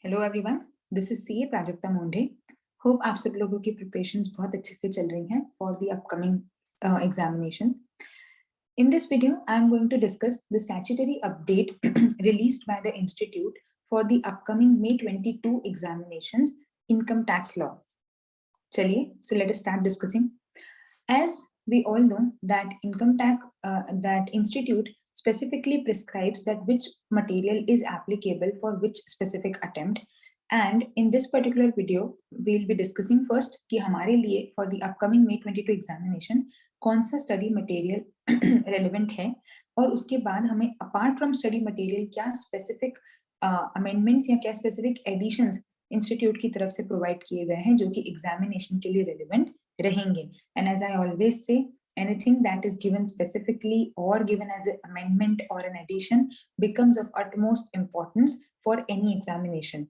Hello everyone, this is CA Prajakta Mondhe. Hope आप सब लोगों की प्रिपरेशंस बहुत अच्छे से चल रही हैं for the upcoming examinations. In this video, I am going to discuss the statutory update released by the Institute for the upcoming May 22 examinations, Income Tax Law. चलिए, so let us start discussing. As we all know that income tax, that institute specifically prescribes that which material is applicable for which specific attempt. And in this particular video, we'll be discussing first कि हमारे लिए for the upcoming May 22 examination कौन सा study material relevant है, और उसके बाद हमें apart from study material क्या specific amendments या क्या specific additions इंस्टीट्यूट की तरफ से प्रोवाइड किए गए हैं जो कि एग्जामिनेशन के लिए रेलिवेंट रहेंगे. And as I always say, anything that is given specifically or given as an amendment or an addition becomes of utmost importance for any examination.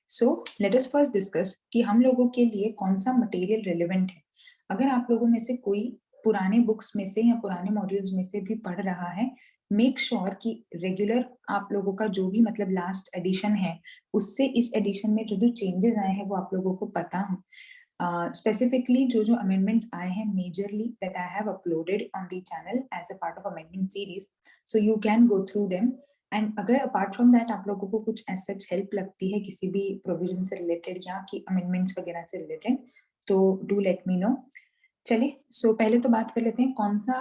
So let us first discuss कि हम लोगों के लिए कौन सा material relevant है. अगर आप लोगों में से कोई पुराने बुक्स में से या पुराने मॉड्यूल्स में से भी पढ़ रहा है, मेक श्योर कि रेगुलर आप लोगों का जो भी मतलब लास्ट एडिशन है उससे इस एडिशन में जो चेंजेस आए हैं वो आप लोगों को पता हो. Specifically जो amendments आए हैं majorly that I have uploaded on the channel as a part of amendment series, so you can go through them. And अगर apart from that आप लोगों को कुछ as such help लगती है किसी भी provision से related या कि amendments वगैरह से related, तो do let me know. चलिए, सो पहले तो बात कर लेते हैं कौन सा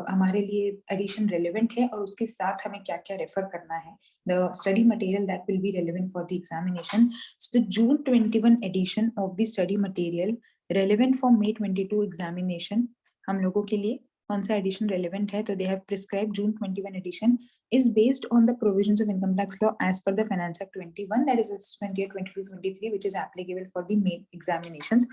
हमारे लिए एडिशन रेलेवेंट है और उसके साथ हमें क्या क्या रेफर करना है. The study material that will be relevant for the examination. So the June 21 edition of the study material relevant for May 22 examination. हम लोगों के लिए कौन सा एडिशन रेलेवेंट है, तो they have prescribed June 21 edition is based on the provisions of income tax law as per the Finance Act 21, that is 28, 22, 23, which is applicable for the main examinations.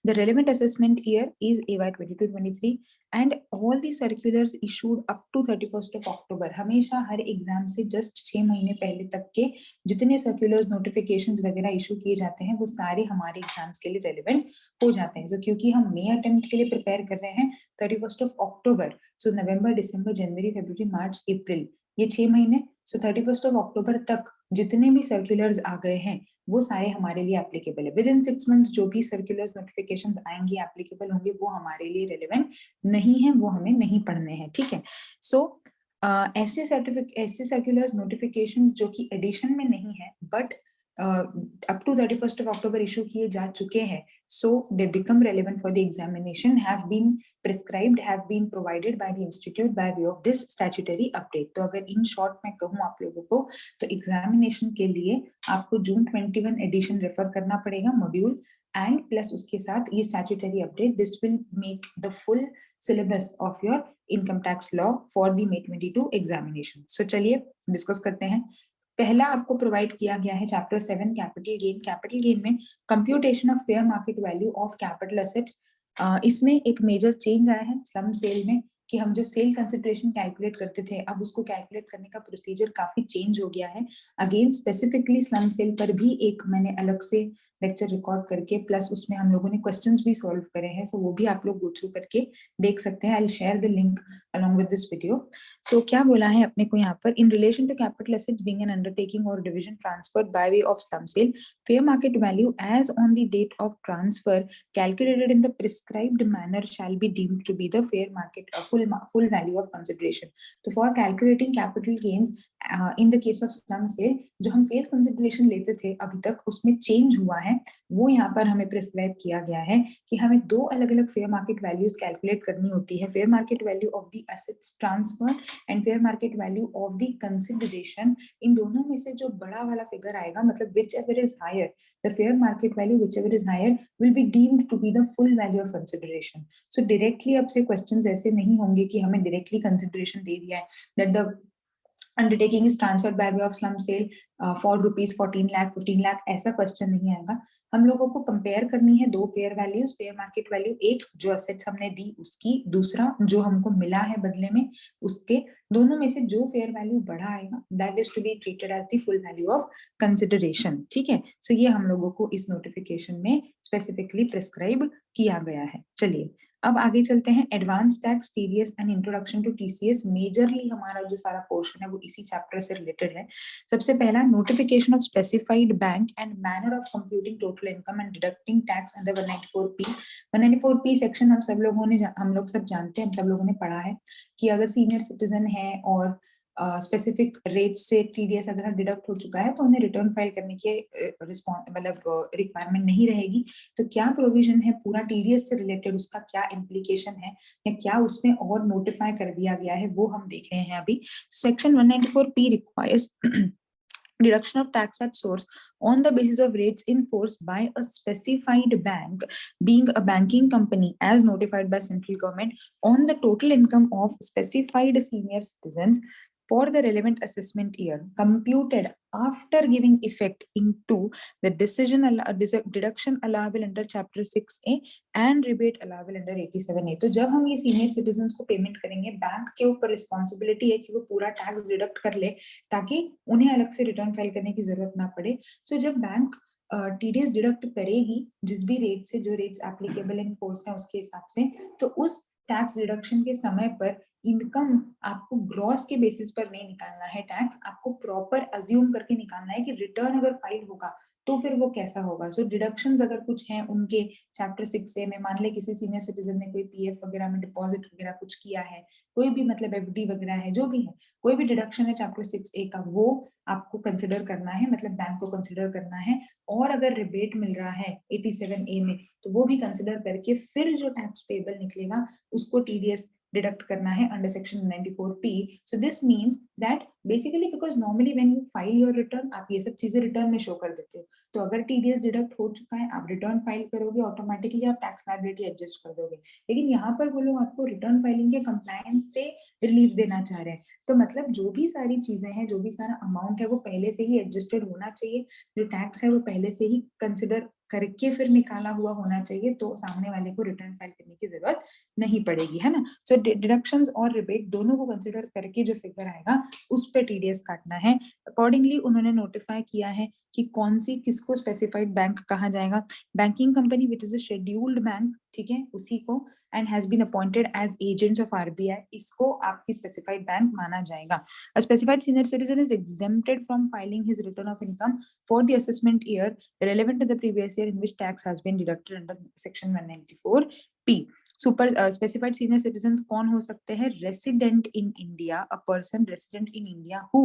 The relevant assessment year is AY 22-23 and all the circulars issued up to 31st of October. हमेशा हर exam से just 6 महीने पहले तक के जितने circulars notifications वगैरह issue किए जाते हैं वो सारे हमारे एग्जाम्स के लिए रेलेवेंट हो जाते हैं. So, क्योंकि हम मे अटेम्प्ट के लिए प्रिपेयर कर रहे हैं 31st of October, so नवंबर, दिसंबर, जनवरी, फरवरी, मार्च, अप्रैल, ये 6 महीने. सो 31st of October तक जितने भी सर्कुलर्स आ गए हैं वो सारे हमारे लिए एप्लीकेबल है. विद इन 6 मंथ्स जो भी सर्कुलर्स नोटिफिकेशंस आएंगे एप्लीकेबल होंगे वो हमारे लिए रेलेवेंट नहीं है, वो हमें नहीं पढ़ने हैं. ठीक है. सो ऐसे सर्कुलर्स नोटिफिकेशंस जो कि एडिशन में नहीं है but up to 31st of October issue किए जा चुके हैं, so they become relevant for the examination, have been prescribed, have been provided by the institute by way of this statutory update. तो अगर in short मैं कहूँ आप लोगों को तो एग्जामिनेशन के लिए आपको June 21 एडिशन रेफर करना पड़ेगा मॉड्यूल एंड प्लस उसके साथ ये statutory update. This will make the full syllabus of your income tax law for the May 22 examination. So चलिए डिस्कस करते हैं. पहला आपको प्रोवाइड किया गया है chapter 7 capital gain. Capital gain में computation of fair market value of capital asset. इसमें एक मेजर चेंज आया है स्लम सेल में कि हम जो सेल कंसिडरेशन कैलकुलेट करते थे अब उसको कैलकुलेट करने का प्रोसीजर काफी चेंज हो गया है. अगेन स्पेसिफिकली स्लम सेल पर भी एक मैंने अलग से लेक्चर रिकॉर्ड करके प्लस उसमें हम लोगों ने क्वेश्चंस भी सॉल्व करे हैं, सो वो भी आप लोग गो थ्रू करके देख सकते हैं. I will share the link along with this video. So क्या बोला है अपने को यहाँ पर, in relation to capital assets being an undertaking or division transferred by way of slum sale, fair market value as on the date of transfer calculated in the prescribed manner shall be deemed to be the fair market full value of consideration. तो for calculating capital gains in the case of slum sale जो हम sales consideration लेते थे अभी तक उसमें change हुआ है, वो यहाँ पर हमें प्रिस्क्राइब किया गया है कि हमें दो अलग अलग फेयर मार्केट वैल्यूज कैलकुलेट करनी होती है. Fair market value of the assets transfer and fair market value of the consideration. इन दोनों में से जो बड़ा वाला फिगर आएगा मतलब which ever is higher, the fair market value which ever is higher will be deemed to be the full value of consideration. So directly अब से क्वेश्चन ऐसे नहीं होंगे कि हमें डायरेक्टली कंसिडरेशन दे दिया है that the undertaking is transferred by way of slum sale for rupees 14 lakh 15 lakh, ऐसा क्वेश्चन नहीं आएगा. हम लोगों को कंपेयर करनी है दो fair values. Fair market value एक जो असेट्स हमने दी उसकी, दूसरा जो हमको मिला है बदले में उसके. दोनों में से जो फेयर वैल्यू बड़ा आएगा that is to be treated as the full value of consideration. ठीक है. सो ये हम लोगों को इस नोटिफिकेशन में स्पेसिफिकली प्रिस्क्राइब किया गया है. चलिए अब आगे चलते हैं, advance tax, TDS and introduction to TCS. Majorly हमारा जो सारा पोर्शन है वो इसी चैप्टर से रिलेटेड है। सबसे पहला, notification of specified bank and manner of computing total income and deducting tax under 194P। 194P section हम लोग सब जानते हैं, हम सब लोगों ने पढ़ा है कि अगर सीनियर सिटीजन है और स्पेसिफिक रेट से टीडीएस अगर डिडक्ट हो चुका है तो उन्हें रिटर्न फाइल करने की रिक्वायरमेंट नहीं रहेगी। तो क्या प्रोविजन है पूरा टीडीएस से रिलेटेड, उसका क्या इम्प्लीकेशन है या क्या उसमें और नोटिफाई कर दिया गया है, वो हम देख रहे हैं अभी। Section 194P requires deduction of tax at source on the basis of rates in force by a specified bank being a banking company as notified by central government on the total income of specified senior citizens for the relevant assessment year computed after giving effect into the deduction allowable under chapter 6A and rebate allowable under 87A। तो जब हम ये senior citizen को payment करेंगे, bank के ऊपर responsibility है कि वो पूरा टैक्स डिडक्ट कर ले ताकि उन्हें अलग से रिटर्न फाइल करने की जरूरत ना पड़े। सो जब बैंक टीडीएस डिडक्ट करेगी जिस भी रेट से, जो रेट्स एप्लीकेबल इन फोर्स है उसके हिसाब से, तो उस टैक्स डिडक्शन के समय पर इनकम आपको ग्रॉस के बेसिस पर नहीं निकालना है टैक्स, आपको प्रॉपर अज्यूम करके निकालना है कि रिटर्न अगर फाइल होगा तो फिर वो कैसा होगा। सो डिडक्शंस अगर कुछ हैं उनके चैप्टर 6A में, मान ले किसी सीनियर सिटीजन ने कोई पीएफ वगैरह में डिपॉजिट वगैरह कुछ किया है, कोई भी मतलब एफडी वगैरह है, जो भी है, कोई भी डिडक्शन है चैप्टर 6A का, वो आपको कंसिडर करना है, मतलब बैंक को कंसिडर करना है। और अगर रिबेट मिल रहा है 87A में तो वो भी कंसिडर करके फिर जो टैक्स पेबल निकलेगा उसको टीडीएस डिडक्ट करना है under section 194P। So this means that basically because normally when you file your return आप ये सब चीजें रिटर्न में शो कर देते हो, तो अगर टीडीएस डिडक्ट हो चुका है आप रिटर्न फाइल करोगे, ऑटोमेटिकली आप टैक्स लायबिलिटी एडजस्ट कर दोगे। लेकिन यहाँ पर वो लोग आपको रिटर्न फाइलिंग के कंप्लायंस से रिलीफ देना चाह रहे हैं, तो मतलब जो भी सारी चीजें हैं, जो भी सारा अमाउंट है वो पहले से ही एडजस्टेड होना चाहिए, जो टैक्स है वो पहले से ही कंसिडर करके फिर निकाला हुआ होना चाहिए, तो सामने वाले को रिटर्न फाइल करने की जरूरत नहीं पड़ेगी, है ना। सो डिडक्शंस और रिबेट दोनों को कंसिडर करके जो फिगर आएगा उस पे टीडीएस काटना है। अकॉर्डिंगली उन्होंने नोटिफाई किया है कि कौन सी किसको स्पेसिफाइड बैंक कहा जाएगा, banking company which is a scheduled bank, ठीक है, उसी को, and has been appointed as agents of RBI, इसको आपकी स्पेसिफाइड बैंक माना जाएगा। A specified senior citizen is exempted from filing his return of income for the assessment year relevant to the previous year in which tax has been deducted under section 194P। Super specified senior citizen कौन हो सकते हैं? Resident in India, a person resident in India who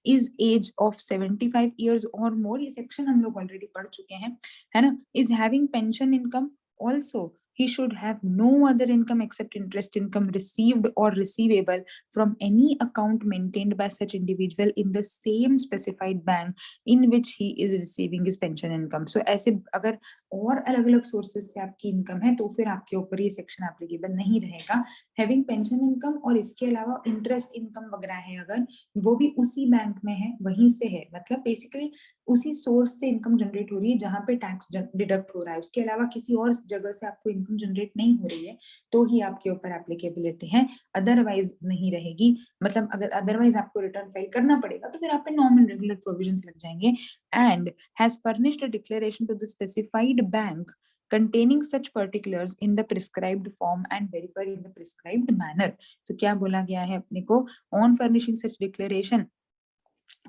is age of 75 years और more, ये section हम लोग already पढ़ चुके हैं, है ना। Is having pension income also, he should have no other income except interest income received or receivable from any account maintained by such individual in the same specified bank in which he is receiving his pension income। so ऐसे अगर और अलग अलग sources से आपकी income है तो फिर आपके ऊपर ये सेक्शन एप्लीकेबल नहीं रहेगा। हैविंग पेंशन इनकम और इसके अलावा इंटरेस्ट इनकम वगैरह है अगर, वो भी उसी बैंक में है, वहीं से है, मतलब बेसिकली उसी सोर्स से इनकम जनरेट हो रही है जहां पे टैक्स डिडक्ट हो रहा है, उसके अलावा किसी और जगह से आपको इनकम जनरेट नहीं हो रही है तो ही आपके ऊपर एप्लीकेबिलिटी है, अदरवाइज नहीं रहेगी। मतलब अगर अदरवाइज आपको रिटर्न फाइल करना पड़ेगा तो फिर आप पे नॉर्मल रेगुलर प्रोविजंस लग जाएंगे। And has furnished a declaration to the specified bank containing such particulars in the prescribed form and verified in the prescribed manner। तो क्या बोला गया है अपने को, on furnishing such declaration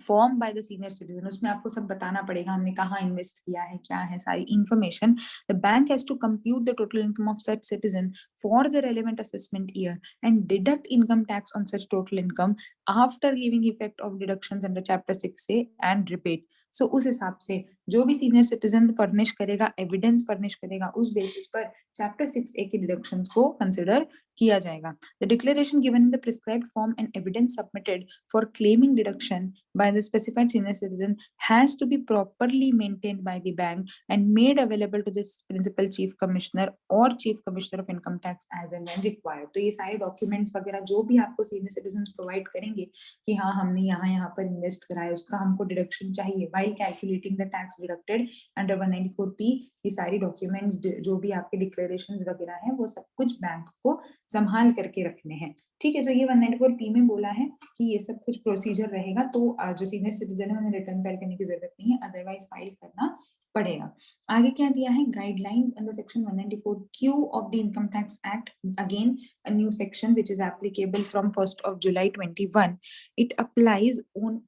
form by the senior citizen, उसमें आपको सब बताना पड़ेगा हमने कहाँ इन्वेस्ट किया है, क्या है सारी information. The bank has to compute the total income of such citizen for the relevant assessment year and deduct income tax on such total income after giving effect of deductions under chapter 6A and repeat. So उस हिसाब से जो भी senior citizen furnish करेगा, evidence furnish करेगा, उस basis पर chapter 6A के डिडक्शंस को कंसिडर किया जाएगा। The declaration given in the prescribed form and evidence submitted for claiming deduction by the specified senior citizen has to be properly maintained by the bank and made available to the principal chief commissioner or chief commissioner of income tax as and when required। तो ये सारे documents वगैरह जो भी आपको senior citizen provide करेंगे कि हाँ हमने यहाँ पर इन्वेस्ट करा है, उसका हमको डिडक्शन चाहिए while calculating the tax deducted under 194P, ये सारी डॉक्यूमेंट्स जो भी आपके डिक्लेरेशंस वगैरह हैं वो सब कुछ बैंक को संभाल करके रखने हैं, ठीक है। सो ये 194P में बोला है कि ये सब कुछ प्रोसीजर रहेगा, तो जो सीनियर सिटीजन है उन्हें रिटर्न फाइल करने की जरूरत नहीं है, अदरवाइज फाइल करना पड़ेगा। आगे क्या दिया है, guideline under section 194Q of the income tax act, again a new section which is applicable from 1st of July 21. It applies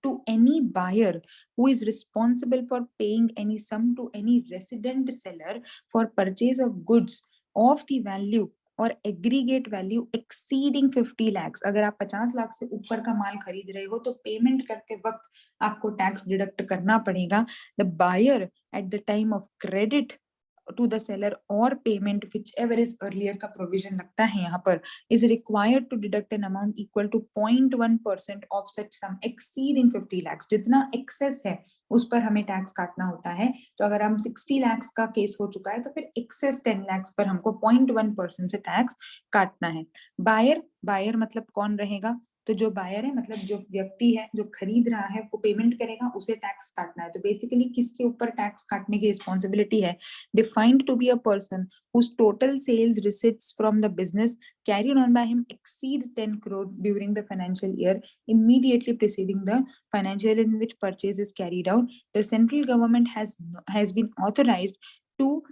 to any buyer who is responsible for paying any sum to any resident seller for purchase of goods of the value और aggregate value exceeding 50 lakhs। अगर आप 50 लाख से ऊपर का माल खरीद रहे हो तो पेमेंट करते वक्त आपको टैक्स डिडक्ट करना पड़ेगा। The buyer at the time of credit to the seller or payment whichever is earlier का provision लगता है यहाँ पर is required to deduct an amount equal to 0.1% of such sum exceeding 50 lakhs। जितना excess है उस पर हमें टैक्स काटना होता है। तो अगर हम 60 lakhs का केस हो चुका है तो फिर excess 10 lakhs पर हमको 0.1% से टैक्स काटना है। बायर मतलब कौन रहेगा, तो जो बायर है मतलब जो व्यक्ति है जो खरीद रहा है वो पेमेंट करेगा, उसे टैक्स काटना है। तो बेसिकली किसके ऊपर टैक्स काटने की रिस्पॉन्सिबिलिटी है, defined to be a person whose total sales receipts from the business carried on by him exceed 10 crore during the financial year immediately preceding the financial year in which purchase is carried out. The central government has been authorized to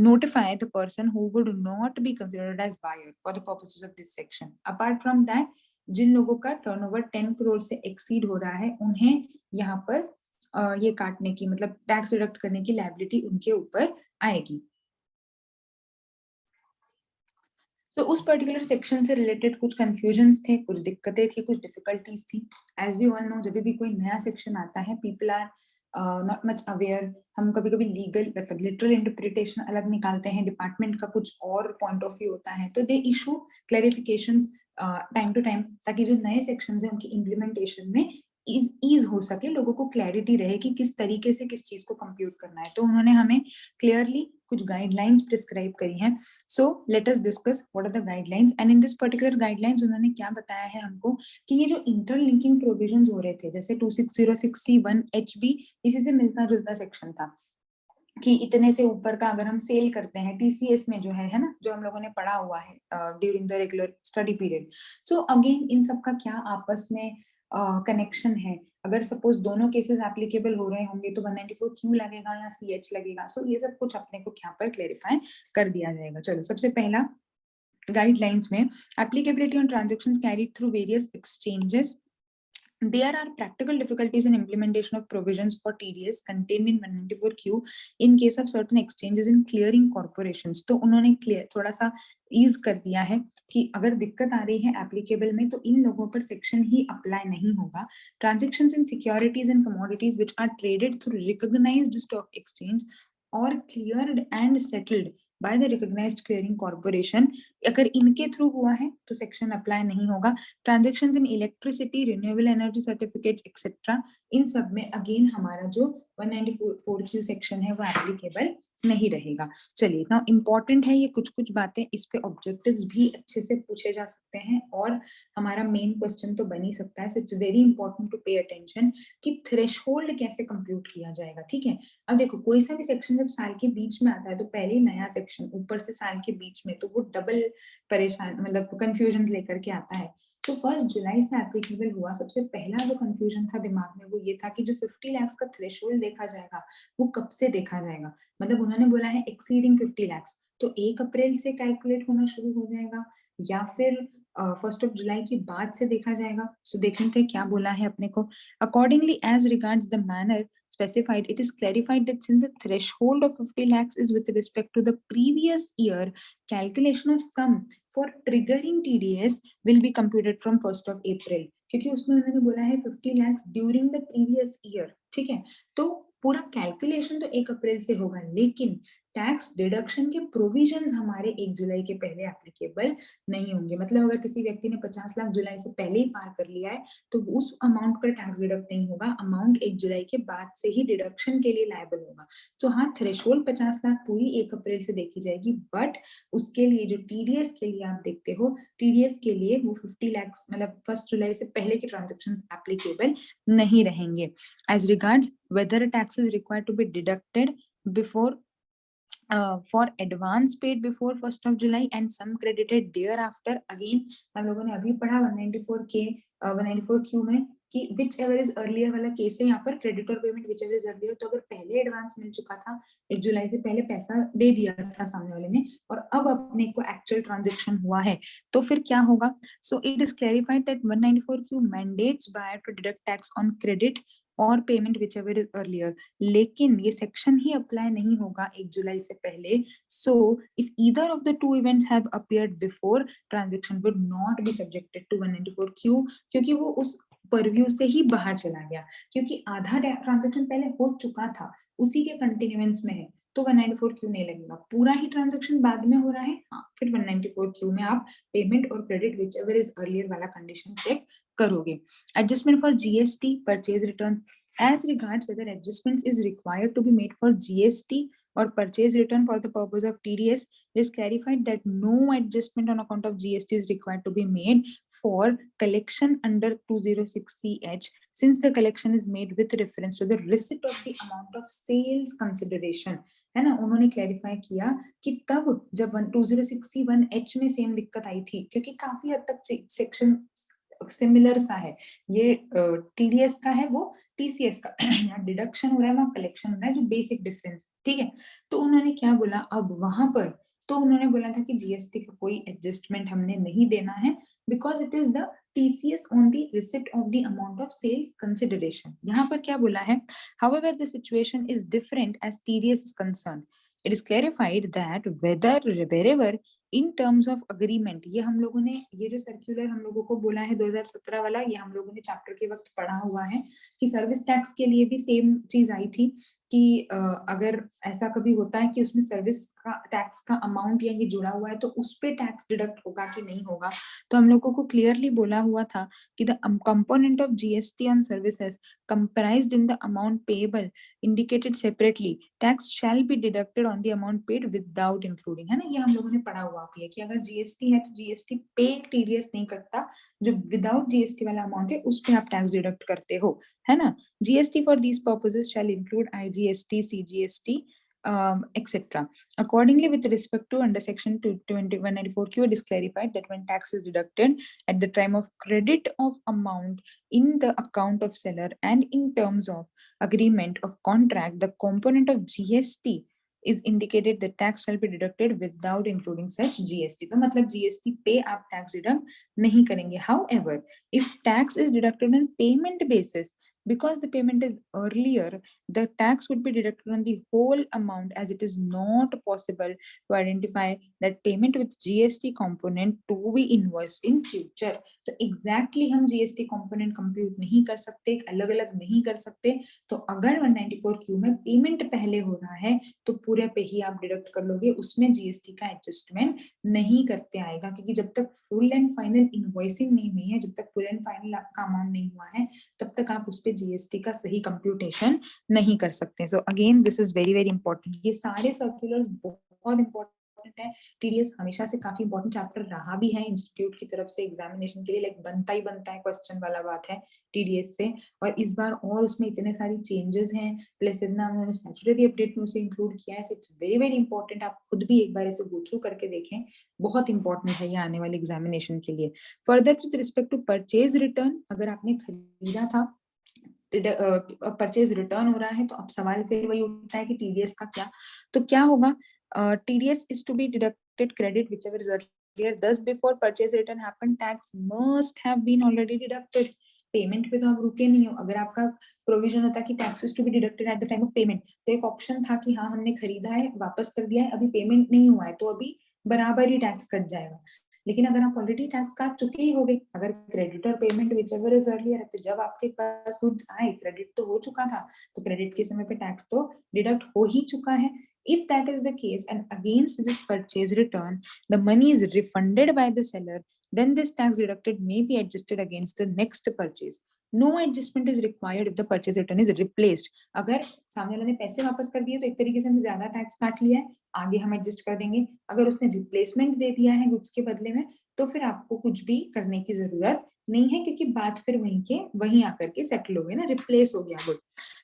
notify the person who would not be considered as buyer for the purposes of this section. Apart from that, जिन लोगों का turnover 10 crore से exceed हो रहा है उन्हें यहाँ पर ये काटने की मतलब टैक्स डिडक्ट करने की लायबिलिटी उनके ऊपर आएगी। तो उस पर्टिकुलर सेक्शन से रिलेटेड कुछ कंफ्यूजन्स थे, कुछ दिक्कतें थी, कुछ डिफिकल्टीज थी। एज वी ऑल नो, जब भी कोई नया सेक्शन आता है people are not much aware. हम कभी कभी लीगल मतलब लिटरल इंटरप्रिटेशन अलग निकालते हैं, डिपार्टमेंट का कुछ और पॉइंट ऑफ व्यू होता है, तो they issue clarifications time to time ताकि जो नए सेक्शंस हैं उनकी इम्प्लीमेंटेशन में ईज हो सके, लोगों को क्लैरिटी रहे कि किस तरीके से किस चीज को कंप्यूट करना है। तो उन्होंने हमें क्लियरली कुछ गाइडलाइंस प्रिस्क्राइब करी हैं। So let us discuss what are the guidelines. And in this particular guidelines उन्होंने क्या बताया है हमको कि ये जो इंटरलिंकिंग प्रोविजंस हो रहे थे जैसे 2606C1 HB, इसी से मिलता जुलता सेक्शन था कि इतने से ऊपर का अगर हम सेल करते हैं TCS में जो है ना, जो हम लोगों ने पढ़ा हुआ है during the regular study period. So again in सब का क्या आपस में कनेक्शन है, अगर सपोज दोनों केसेस एप्लीकेबल हो रहे होंगे तो 194Q लगेगा या CH लगेगा। सो ये सब कुछ अपने को यहाँ पर क्लेरिफाई कर दिया जाएगा। चलो सबसे पहला गाइडलाइंस में applicability on transactions carried through various exchanges. There are practical difficulties in implementation of provisions for TDS contained in 194Q in case of certain exchanges in clearing corporations। तो उन्होंने थोड़ा सा ईज कर दिया है कि अगर दिक्कत आ रही है एप्लीकेबल में तो इन लोगों पर सेक्शन ही अप्लाई नहीं होगा। Transactions in securities and commodities which are traded through recognized stock exchange और cleared and settled by the recognized clearing corporation, अगर इनके थ्रू हुआ है तो सेक्शन अप्लाई नहीं होगा। Transactions in electricity, renewable energy certificates etcetera, इन सब में अगेन हमारा जो 194Q सेक्शन है वो एप्लीकेबल नहीं रहेगा। चलिए ना, इंपॉर्टेंट है ये कुछ कुछ बातें, इस पे ऑब्जेक्टिव्स भी अच्छे से पूछे जा सकते हैं और हमारा मेन क्वेश्चन तो बन ही सकता है। So it's very important to pay attention कि थ्रेशोल्ड कैसे कंप्यूट किया जाएगा। ठीक है, अब देखो कोई सा भी सेक्शन जब साल के बीच में आता है तो पहले ही नया सेक्शन ऊपर से साल के बीच में, तो वो डबल परेशान मतलब कंफ्यूजन लेकर के आता है। तो 1 जुलाई से एप्लीकेबल हुआ। सबसे पहला जो कंफ्यूजन था दिमाग में वो ये था कि जो 50 लाख का थ्रेशोल्ड देखा जाएगा वो कब से देखा जाएगा, मतलब उन्होंने बोला है एक्सीडिंग 50 लाख, तो 1 अप्रैल से कैलकुलेट होना शुरू हो जाएगा या फिर 1 जुलाई के बाद से देखा जाएगा। सो देखते हैं क्या बोला है अपने को। Accordingly as regards the manner specified, it is clarified that since the threshold of 50 lakhs is with respect to the previous year, calculation of sum for triggering TDS will be computed from 1st of April, क्योंकि उसमें उन्होंने बोला है 50 lakhs during the previous year। ठीक है, तो पूरा calculation तो 1 अप्रैल से होगा, लेकिन टैक्स डिडक्शन के प्रोविजंस हमारे 1 जुलाई के पहले एप्लीकेबल नहीं होंगे। मतलब अगर किसी व्यक्ति ने 50 लाख जुलाई से पहले ही पार कर लिया है तो उस अमाउंट पर टैक्स डिडक्ट नहीं होगा, अमाउंट 1 जुलाई के बाद से ही डिडक्शन के लिए लायबल होगा। तो हाँ, थ्रेशोल्ड 50 लाख पूरी 1 अप्रैल से देखी जाएगी, बट उसके लिए जो TDS के लिए आप देखते हो, TDS के लिए वो 50 लाख मतलब 1 जुलाई से पहले के ट्रांजेक्शन एप्लीकेबल नहीं रहेंगे। As regards whether a tax is required to be deducted before for advance paid before 1st of July and some credited thereafter, again हम लोगों ने अभी पढ़ा 194Q में कि विच एवर इज अर्लियर वाला केस है यहाँ पर, क्रेडिट और payment which ever is earlier. तो अगर पहले एडवांस मिल चुका था, 1 जुलाई से पहले पैसा दे दिया था सामने वाले ने, और अब अपने को एक्चुअल ट्रांजेक्शन हुआ है, तो फिर क्या होगा? So it is clarified that 194Q mandates buyer to deduct tax on credit और payment which ever is earlier. लेकिन ये सेक्शन ही अप्लाई नहीं होगा 1 जुलाई से पहले। So if either of the two events have appeared before, transaction would not be subjected to 194Q, क्योंकि वो उस परव्यू से ही बाहर चला गया, क्योंकि आधा ट्रांजेक्शन पहले हो चुका था, उसी के कंटिन्यूएंस में है, तो 194Q नहीं लगेगा। पूरा ही ट्रांजेक्शन बाद में हो रहा है, हाँ, फिर 194Q में आप पेमेंट और credit which ever is earlier वाला कंडीशन चेक करोगे। Adjustment for GST purchase return, as regards whether adjustments is required to be made for GST or purchase return for the purpose of TDS, it is clarified that no adjustment on account of GST is required to be made for collection under 206CH, since the collection is made with reference to the receipt of the amount of sales consideration, है ना। उन्होंने clarify किया कि तब जब 206C1H में same दिक्कत आई थी, क्योंकि काफी हद तक सेक्शन सिमिलर सा है, ये टीडीएस का है, वो टीसीएस का यहाँ डिडक्शन हो रहा है, वहाँ कलेक्शन हो रहा है, जो बेसिक डिफरेंस, ठीक है। तो उन्होंने क्या बोला अब वहां पर, तो उन्होंने बोला था कि जीएसटी का कोई एडजस्टमेंट हमने नहीं देना है, because it is the TCS on the receipt of the amount of sales consideration. यहाँ पर क्या बोला है, however the situation is different as TDS is concerned, it is clarified that wherever in terms of agreement, ये हम लोगों ने, ये जो सर्क्यूलर हम लोगों को बोला है 2017 वाला, ये हम लोगों ने चैप्टर के वक्त पढ़ा हुआ है कि सर्विस टैक्स के लिए भी सेम चीज आई थी कि अगर ऐसा कभी होता है कि उसमें सर्विस का टैक्स का अमाउंट या ये जुड़ा हुआ है, तो उस पे टैक्स डिडक्ट होगा कि नहीं होगा। तो हम लोगों को क्लियरली बोला हुआ था कि the component of GST on services comprised in the amount payable indicated separately, tax shall be deducted on the amount paid without including, है ना। ये हम लोगों ने पढ़ा हुआ भी है कि अगर जीएसटी है तो जीएसटी पे टीडीएस नहीं करता, जो विदाउट जीएसटी वाला अमाउंट है उस पे आप टैक्स डिडक्ट करते हो, है ना। GST for these purposes shall include IGST, CGST, etc. Accordingly, with respect to under section 194Q, it is clarified that when tax is deducted at the time of credit of amount in the account of seller and in terms of agreement of contract, the component of GST is indicated, the tax shall be deducted without including such GST. तो मतलब GST पे आप tax deduct नहीं करेंगे. However, if tax is deducted on payment basis, because the payment is earlier, the tax would be deducted on the whole amount, as it is not possible to identify that payment with GST component to be invoiced in future. तो exactly हम GST component compute नहीं कर सकते, अलग अलग नहीं कर सकते। तो अगर 194Q में पेमेंट पहले हो रहा है तो पूरे पे ही आप डिडक्ट कर लोगे, उसमें GST का एडजस्टमेंट नहीं करते आएगा, क्योंकि जब तक फुल एंड फाइनल इनवॉइसिंग नहीं हुई है, जब तक फुल एंड फाइनल आपका अमाउंट नहीं हुआ है, तब तक आप उस पे जीएसटी का सही कंप्यूटेशन नहीं कर सकते। So again this is very very important, ये सारे सर्कुलर बहुत इंपॉर्टेंट है। टीडीएस हमेशा से काफी इंपॉर्टेंट चैप्टर रहा भी है इंस्टीट्यूट की तरफ से एग्जामिनेशन के लिए, लाइक बनता ही बनता है क्वेश्चन वाला बात है टीडीएस से। और इस बार और उसमें इतने सारी चेंजेस हैं, प्लस इतना उन्होंने स्टैट्यूटरी अपडेट में उसे इंक्लूड किया है। इट्स वेरी वेरी इंपॉर्टेंट, आप खुद भी एक बार इसे गो थ्रू करके देखें, बहुत इंपॉर्टेंट है ये आने वाले एग्जामिनेशन के लिए। Further with respect to purchase return, अगर आपने खरीदा था, परचेज रिटर्न हो रहा है, तो अब सवाल फिर वही उठता है कि टीडीएस का क्या, तो क्या होगा, TDS is to be deducted credit whichever is earlier, thus before purchase return happened, tax must have been already deducted. Payment पे तो आप रुके नहीं हो, अगर आपका प्रोविजन होता कि taxes to be deducted at the time of payment, तो एक ऑप्शन था कि हाँ हमने खरीदा है, वापस कर दिया है, अभी पेमेंट नहीं हुआ है, तो अभी बराबर ही टैक्स कट जाएगा। लेकिन अगर आप ऑलरेडी टैक्स काट चुके ही होगे, अगर creditor payment whichever is earlier, तो जब आपके पास गुड्स आए, क्रेडिट तो हो चुका था, तो क्रेडिट के समय पे टैक्स तो डिडक्ट हो ही चुका है। If that is the case and against this purchase return the money is refunded by the seller, then this tax deducted may be adjusted against the next purchase. No adjustment is required if the purchase return is replaced. अगर सामने वाले ने पैसे वापस कर दिए तो एक तरीके से हमने ज्यादा टैक्स काट लिया है, आगे हम एडजस्ट कर देंगे। अगर उसने रिप्लेसमेंट दे दिया है गुड्स के बदले में, तो फिर आपको कुछ भी करने की जरूरत नहीं है, क्योंकि बात फिर वहीं आकर के सेटल हो गई ना, रिप्लेस हो गया good.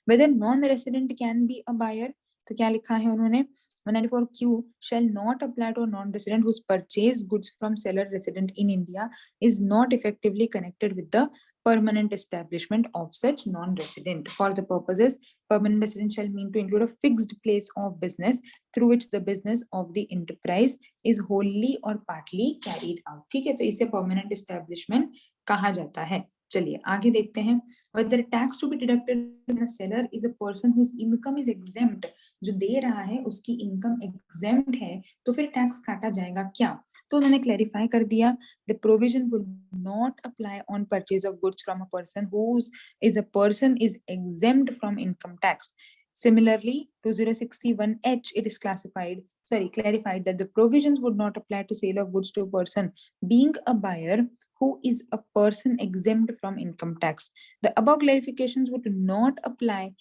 Whether non-resident can be a buyer, तो क्या लिखा है उन्होंने, 194Q shall not apply to a non-resident whose purchase goods from seller resident in India is not effectively connected with the permanent establishment of such non-resident. For the purposes, permanent resident shall mean to include a fixed place of business through which the business of the enterprise is wholly or partly carried out. ठीक है, तो इसे permanent establishment कहा जाता है. चलिए आगे देखते हैं. Whether tax to be deducted when a seller is a person whose income is exempt, जो दे रहा है उसकी इनकम exempt है, तो फिर टैक्स काटा जाएगा क्या? तो उन्होंने क्लैरिफाई कर दिया, the provision would not apply on purchase of goods from a person whose is a person is exempt from income tax. Similarly, 2061H, it is clarified that the provisions would not apply to sale of goods to a person being a buyer who is a person exempt from income tax. The above clarifications would not apply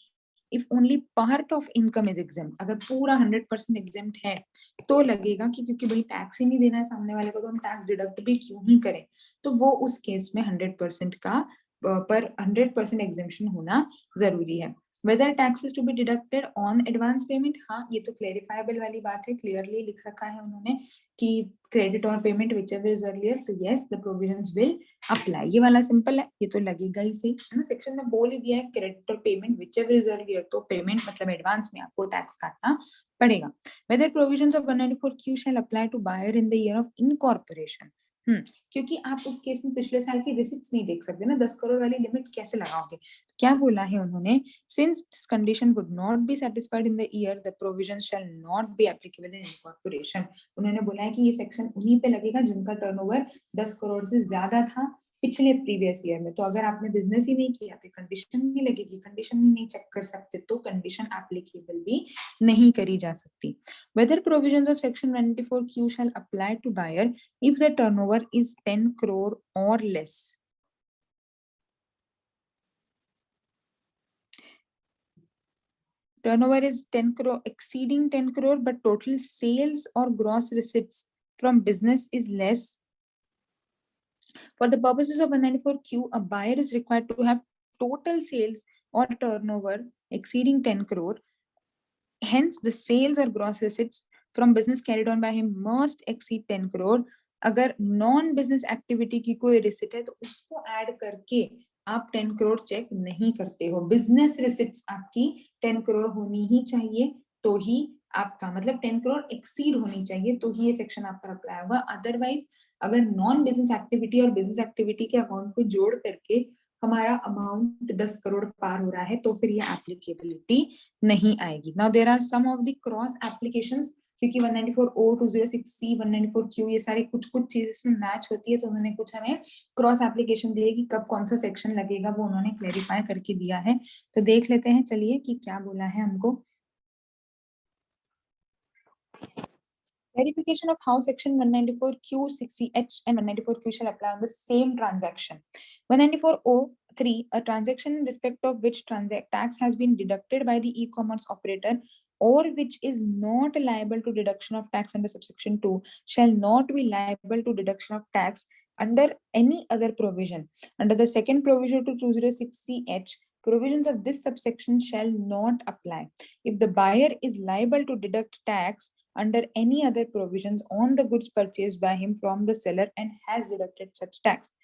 if only part of income is exempt. अगर पूरा 100% exempt है तो लगेगा कि क्योंकि भाई tax ही नहीं देना है सामने वाले को तो हम टैक्स डिडक्ट भी क्यों ही करें, तो वो उस केस में 100% का पर 100% एग्जेम्पशन होना जरूरी है. Whether tax is to be deducted on advance payment, हाँ ये तो क्लेरिफाइबल वाली बात है, क्लियरली लिख रखा है उन्होंने कि क्रेडिट और पेमेंट whichever is earlier, तो yes the provisions will apply. ये वाला सिंपल है, ये तो लगेगा ही सही है ना, सेक्शन में बोल ही दिया है क्रेडिट और पेमेंट whichever is earlier, तो पेमेंट मतलब एडवांस में आपको टैक्स काटना पड़ेगा. Whether provisions of 194Q shall apply to buyer in the year of incorporation, क्योंकि आप उस केस में पिछले साल की रिसिप्ट्स नहीं देख सकते ना, 10 करोड़ वाली लिमिट कैसे लगाओगे. क्या बोला है उन्होंने, since this condition would not be satisfied in the year, the provisions shall not be applicable in incorporation. उन्होंने बोला है कि ये सेक्शन उन्हीं पे लगेगा जिनका टर्नओवर 10 करोड़ से ज्यादा था पिछले प्रीवियस ईयर में. तो अगर आपने बिजनेस ही नहीं किया तो कंडीशन नहीं लगेगी, कंडीशन नहीं चेक कर सकते तो कंडीशन एप्लीकेबल भी नहीं करी जा सकती. Whether provisions of section 194Q shall apply to buyer if the turnover is 10 crore or less. Turnover is 10 crore, exceeding 10 crore, but total sales or gross receipts from business is less. For the purposes of 194Q, a buyer is required to have total sales or turnover exceeding 10 crore. Hence, the sales or gross receipts from business carried on by him must exceed 10 crore. अगर non business activity की कोई receipt है तो उसको add करके आप 10 crore check नहीं करते हो. बिजनेस रिसिप्ट्स आपकी 10 करोड़ होनी ही चाहिए, तो ही आपका मतलब 10 करोड़ एक्सीड होनी चाहिए तो ही ये सेक्शन आप पर अप्लाई होगा. अदरवाइज अगर नॉन बिजनेस एक्टिविटी और बिजनेस एक्टिविटी के अकाउंट को जोड़ करके हमारा अमाउंट 10 करोड़ पार हो रहा है तो फिर ये एप्लीकेबिलिटी नहीं आएगी. Now there are some of the cross applications, क्योंकि 194O, 206C, 194Q ये सारे कुछ चीजें इसमें मैच होती है, तो उन्होंने कुछ हमें क्रॉस एप्लीकेशन दिए कि कब कौन सा सेक्शन लगेगा, वो उन्होंने क्लेरिफाई करके दिया है. तो देख लेते हैं चलिए कि क्या बोला है हमको. Verification of how section 194Q, 60H and 194Q shall apply on the same transaction. 194O3, a transaction in respect of which tax has been deducted by the e-commerce operator or which is not liable to deduction of tax under subsection 2 shall not be liable to deduction of tax under any other provision. Under the second provision to 206CH, provisions of this subsection shall not apply. If the buyer is liable to deduct tax under any other provisions on the goods purchased by him from the seller and has deducted such tax.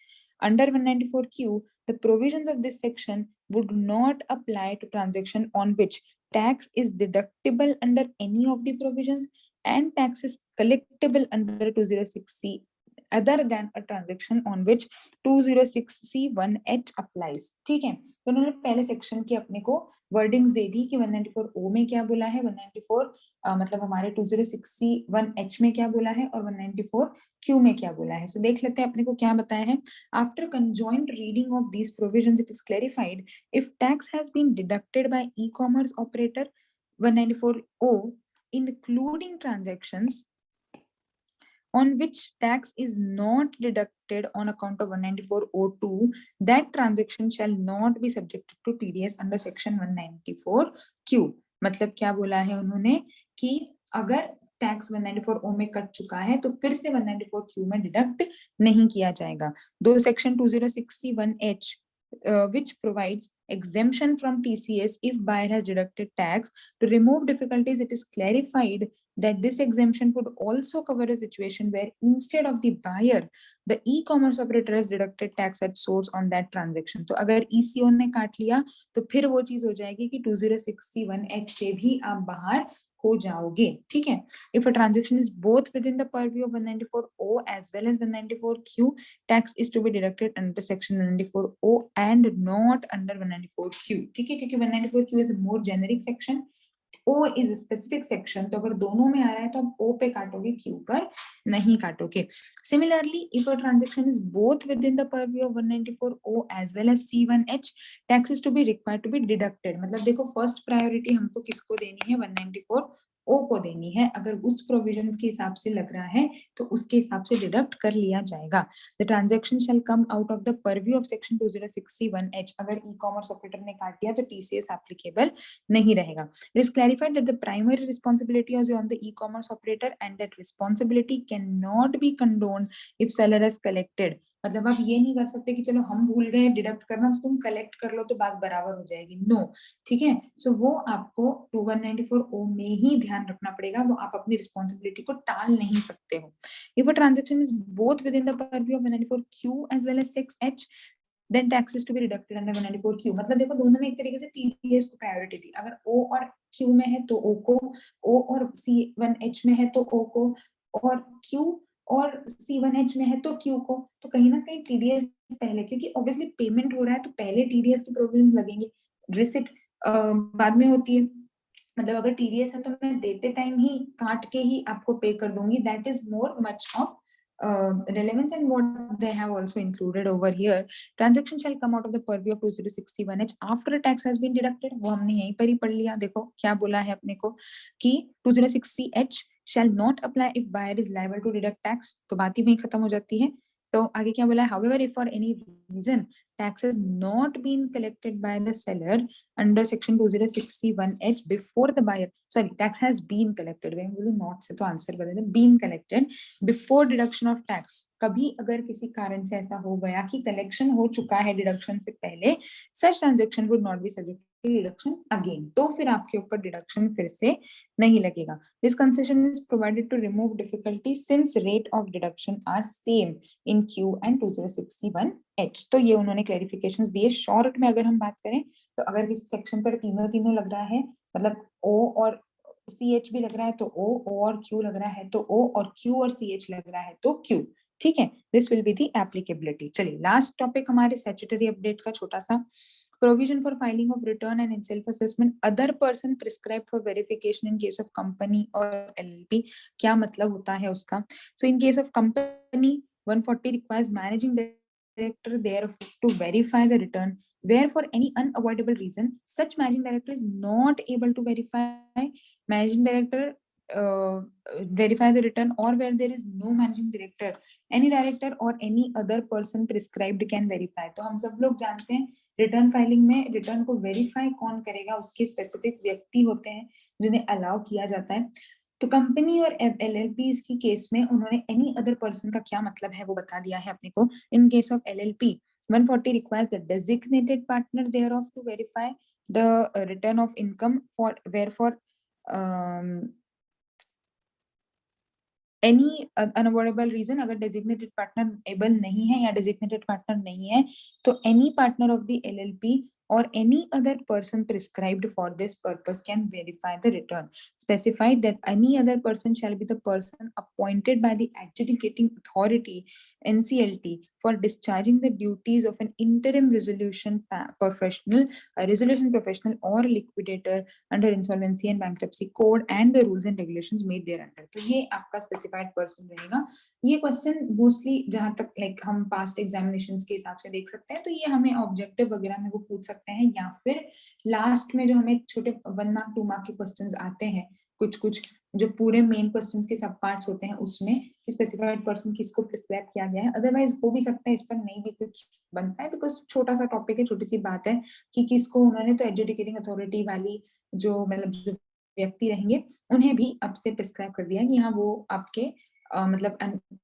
Under 194Q, the provisions of this section would not apply to transaction on which tax is deductible under any of the provisions and tax is collectible under 206C other than a transaction on which 206C1H applies. ठीक है, तो उन्होंने पहले section की अपने को wordings दे दी कि 194O में क्या बोला है, 194 मतलब हमारे 206C1H में क्या बोला है और 194Q में क्या बोला है. सो देख लेते हैं अपने को क्या बताया है. After conjoint reading of these provisions it is clarified if tax has been deducted by e-commerce operator 194O including transactions on which tax is not deducted on account of 194O2, that transaction shall not be subjected to TDS under section 194Q. मतलब क्या बोला है उन्होंने कि अगर tax 194O में cut चुका है तो फिर से 194Q में डिडक्ट नहीं किया जाएगा. दो section 206C1H which provides exemption from TCS if buyer has deducted tax. To remove difficulties, it is clarified that this exemption would also cover a situation where instead of the buyer, the e-commerce operator has deducted tax at source on that transaction. तो अगर ECO ने काट लिया तो फिर वो चीज हो जाएगी कि 2061H से भी आप बाहर हो जाओगे, ठीक है. If a transaction is both within the purview of 194O as well as 194Q, tax is to be deducted under section 194O and not under 194Q, ठीक है, क्योंकि 194Q is a more generic section, O is a specific section. तो अगर दोनों में आ रहा है तो आप O पे काटोगे, Q पर नहीं काटोगे. Similarly, if a transaction is both within the purview of 194O as well as C1H, tax is to be required to be deducted. मतलब देखो first priority हमको किसको देनी है, 194O को देनी है. अगर उस प्रोविजंस के हिसाब से लग रहा है तो उसके हिसाब से डिडक्ट कर लिया जाएगा. The transaction shall come out of the purview of section 2061H. अगर e-commerce operator ने काट दिया तो TCS applicable नहीं रहेगा. It is clarified that the primary responsibility is on the e-commerce operator and that responsibility cannot be condoned if seller has collected. मतलब आप ये नहीं कर सकते कि चलो हम भूल गए डिडक्ट करना तो तुम कलेक्ट कर लो तो बात बराबर हो जाएगी, नो, ठीक है. सो वो आपको 2194O में ही ध्यान रखना पड़ेगा, वो आप अपनी रिस्पॉन्सिबिलिटी को टाल नहीं सकते हो. If a transaction is both within the purview of 194Q as well as 6H, then tax is to be deducted under 194Q. मतलब देखो दोनों में एक तरीके से TDS को प्रायोरिटी दी. अगर O और Q में है तो O को, O और C1H में है तो O को, और Q और C1H में है तो Q को. तो कहीं ना कहीं TDS पहले, क्योंकि ऑब्वियसली पेमेंट हो रहा है तो पहले TDS के प्रोविजन लगेंगे. रिसिट बाद में होती है. मतलब अगर TDS है तो मैं देते टाइम ही काट के ही आपको पे कर दूंगी. That is more much of relevance, and what they have also included over here. Transaction shall come out of the purview of 2061H after a tax has been deducted. वो हमने यहीं पर ही पढ़ लिया. देखो क्या बोला है अपने को कि 2060H shall not apply if buyer is liable to deduct tax. तो बात ही वहीं खत्म हो जाती है. तो आगे क्या बोला है, however if for any reason tax has not been collected by the seller under section 2061H before the buyer, sorry, tax has been collected, when बोलो not से तो आंसर बदले, been collected before deduction of tax. कभी अगर किसी कारण से ऐसा हो गया कि कलेक्शन हो चुका है डिडक्शन से पहले, such transaction would not be subject to deduction again. तो फिर आपके ऊपर डिडक्शन फिर से नहीं लगेगा. This concession is provided to remove difficulty since rate of deduction are same in Q and 2061H. तो ये उन्होंने क्लैरिफिकेशंस दिए. शॉर्ट में अगर हम बात करें तो अगर किसी सेक्शन पर तीनों लग रहा है, मतलब O और CH भी लग रहा है तो O और Q लग रहा है तो O, और Q और CH लग रहा है तो Q, ठीक है. This will be the applicability. चलिए लास्ट टॉपिक हमारे स्टैट्यूटरी अपडेट का छोटा सा. Provision for filing of return and self-assessment other person prescribed for verification in case of company or LLP. क्या मतलब होता है उसका? So in case of company, 140 requires managing director thereof to verify the return, where for any unavoidable reason such managing director is not able to verify, managing director verify the return, or where there is no managing director, any director or any other person prescribed can verify. तो हम सब लोग जानते हैं return filing में return को verify कौन करेगा, उसके स्पेसिफिक व्यक्ति होते हैं जिन्हें अलाउ किया जाता है. तो कंपनी और LLP की केस में उन्होंने एनी अदर पर्सन का क्या मतलब है वो बता दिया है अपने को. इन case of LLP 140 requires the designated partner thereof to verify the return of income, for where for any unavoidable reason, अगर डेजिग्नेटेड पार्टनर एबल नहीं है या डेजिग्नेटेड पार्टनर नहीं है तो any partner of the LLP or any other person prescribed for this purpose can verify the return. Specified that any other person shall be the person appointed by the adjudicating authority NCLT for discharging the duties of an interim resolution professional, a resolution professional or liquidator under insolvency and bankruptcy code and the rules and regulations made thereunder. तो ये आपका specified person रहेगा. ये question mostly जहां तक like हम past examinations के हिसाब से देख सकते हैं, तो ये हमें ऑब्जेक्टिव वगैरह में वो पूछ सकते हैं, या फिर लास्ट में जो हमें छोटे 1 मार्क 2 मार्क के क्वेश्चंस आते हैं, कुछ जो पूरे मेन क्वेश्चंस के सब पार्ट्स होते हैं उसमें स्पेसिफाइड पर्सन किसको प्रिस्क्राइब किया गया है. अदरवाइज हो भी सकता है इस पर नहीं भी कुछ बनता है, बिकॉज छोटा सा टॉपिक है, छोटी सी बात है कि किसको उन्होंने तो एडजुडिकेटिंग अथॉरिटी वाली जो मतलब जो व्यक्ति रहेंगे उन्हें भी अब से प्रिस्क्राइब कर दिया है, यहाँ वो आपके मतलब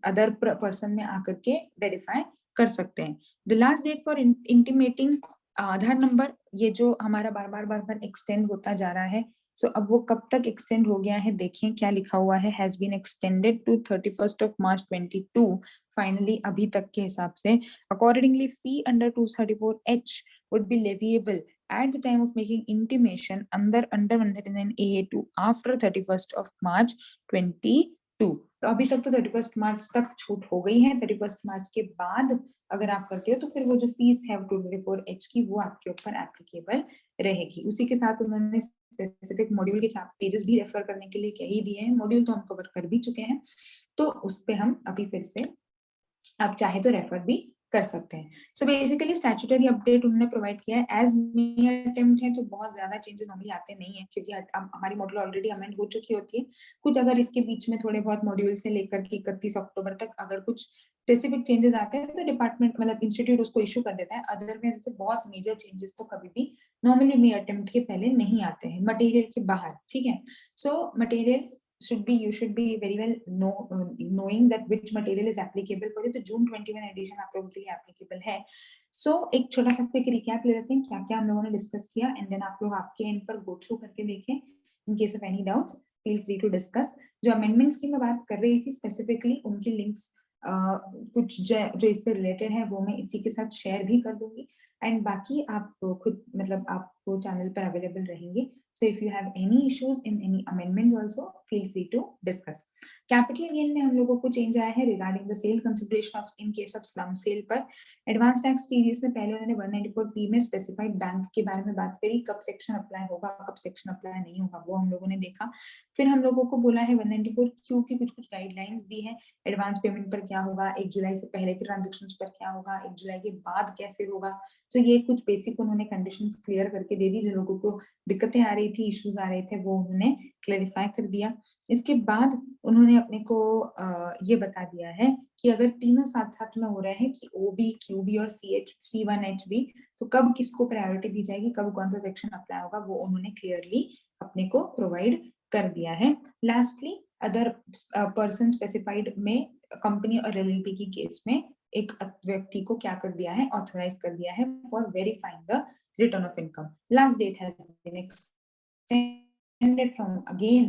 अदर पर्सन में आकर के वेरीफाई कर सकते हैं. The last date for intimating Aadhaar number ये जो हमारा बार-बार एक्सटेंड होता जा रहा है, सो अब वो कब तक एक्सटेंड हो गया है देखें क्या लिखा हुआ है, has been extended to 31st of March 22 finally अभी तक के हिसाब से। Accordingly fee under 234H would be leviable at the time of making intimation under 139 AA2 after 31st of March 22। तो अभी तक तो 31st मार्च तक छूट हो गई है, 31st मार्च के बाद अगर आप करते हो तो फिर वो जो फीस है 234H की वो आपके ऊपर एप्लीकेबल रहेगी। उसी के साथ उन्होंने स्पेसिफिक मॉड्यूल के पेजेस भी रेफर करने के लिए कह ही दिए हैं, मॉड्यूल तो हम कवर कर भी चुके हैं, तो उस पे हम अभी फिर से आप चाहे तो रेफर भी कर सकते हैं। सो बेसिकली स्टैट्यूटरी अपडेट उन्होंने प्रोवाइड किया है, एज मे अटेम्प्ट है तो बहुत ज्यादा चेंजेस नॉर्मली आते नहीं है, क्योंकि हमारी मॉड्यूल ऑलरेडी अमेंड हो चुकी होती है। कुछ अगर इसके बीच में थोड़े बहुत मॉड्यूल से लेकर के 31 अक्टूबर तक अगर कुछ स्पेसिफिक चेंजेस आते हैं तो डिपार्टमेंट मतलब इंस्टीट्यूट उसको इशू कर देता है, अदरवाइज ऐसे बहुत मेजर चेंजेस तो कभी भी नॉर्मली मे अटेम्प्ट के पहले नहीं आते हैं मटेरियल के बाहर, ठीक है। So material you should be very well knowing that which material is applicable for you, तो जून 21 एडिशन आप लोगों के लिए एप्लीकेबल है। सो एक छोटा सा क्विक रिकैप ले लेते हैं क्या क्या हम लोगों ने डिस्कस किया, एंड देन आप लोग आपके एंड पर गो थ्रू करके देखें। In case of any doubts feel free to discuss. जो अमेंडमेंट्स की मैं बात कर रही थी स्पेसिफिकली उनकी लिंक्स कुछ जो इससे रिलेटेड है वो मैं इसी के साथ शेयर भी कर दूंगी, एंड बाकी आप खुद मतलब आपको चैनल पर अवेलेबल रहेंगे। So if you have any issues in any amendments also, feel free to discuss. Capital gain में हम लोगों को चेंज आया है regarding the sale consideration of in case of slump sale पर। एडवांस टैक्स सीरीज में पहले उन्होंने 194P में स्पेसिफाइड बैंक के बारे में बात करी, कब सेक्शन अप्लाई होगा कब सेक्शन अप्लाई नहीं होगा वो हम लोगों ने देखा। फिर हम लोगों को बोला है 194Q की कुछ कुछ गाइडलाइंस दी है, एडवांस पेमेंट पर क्या होगा, 1 जुलाई से पहले के ट्रांजेक्शन पर क्या होगा, 1 जुलाई के बाद कैसे होगा। सो ये कुछ बेसिक उन्होंने कंडीशंस क्लियर करके दे दी, जो लोगों को दिक्कतें आ रही थी, इश्यूज आ रहे थे, वो उन्होंने क्लेरिफाई कर दिया। इसके बाद उन्होंने अपने को ये बता दिया है कि अगर तीनों साथ-साथ में हो रहे हैं कि ओबी, क्यूबी और C1H बी, तो कब किसको प्रायोरिटी दी जाएगी, कब कौन सा सेक्शन अप्लाई होगा, वो उन्होंने क्लियरली अपने को प्रोवाइड कर दिया है। लास्टली अदर पर्सन स्पेसिफाइड में कंपनी और एलएलपी की केस में एक व्यक्ति को क्या कर दिया है, ऑथराइज कर दिया है for verifying the return of income. Last date has been extended from again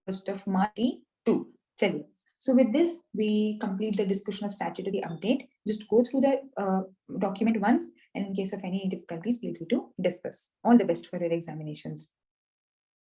1st of March to चलिए. So with this, we complete the discussion of statutory update. Just go through the document once, and in case of any difficulties, feel free to discuss. All the best for your examinations.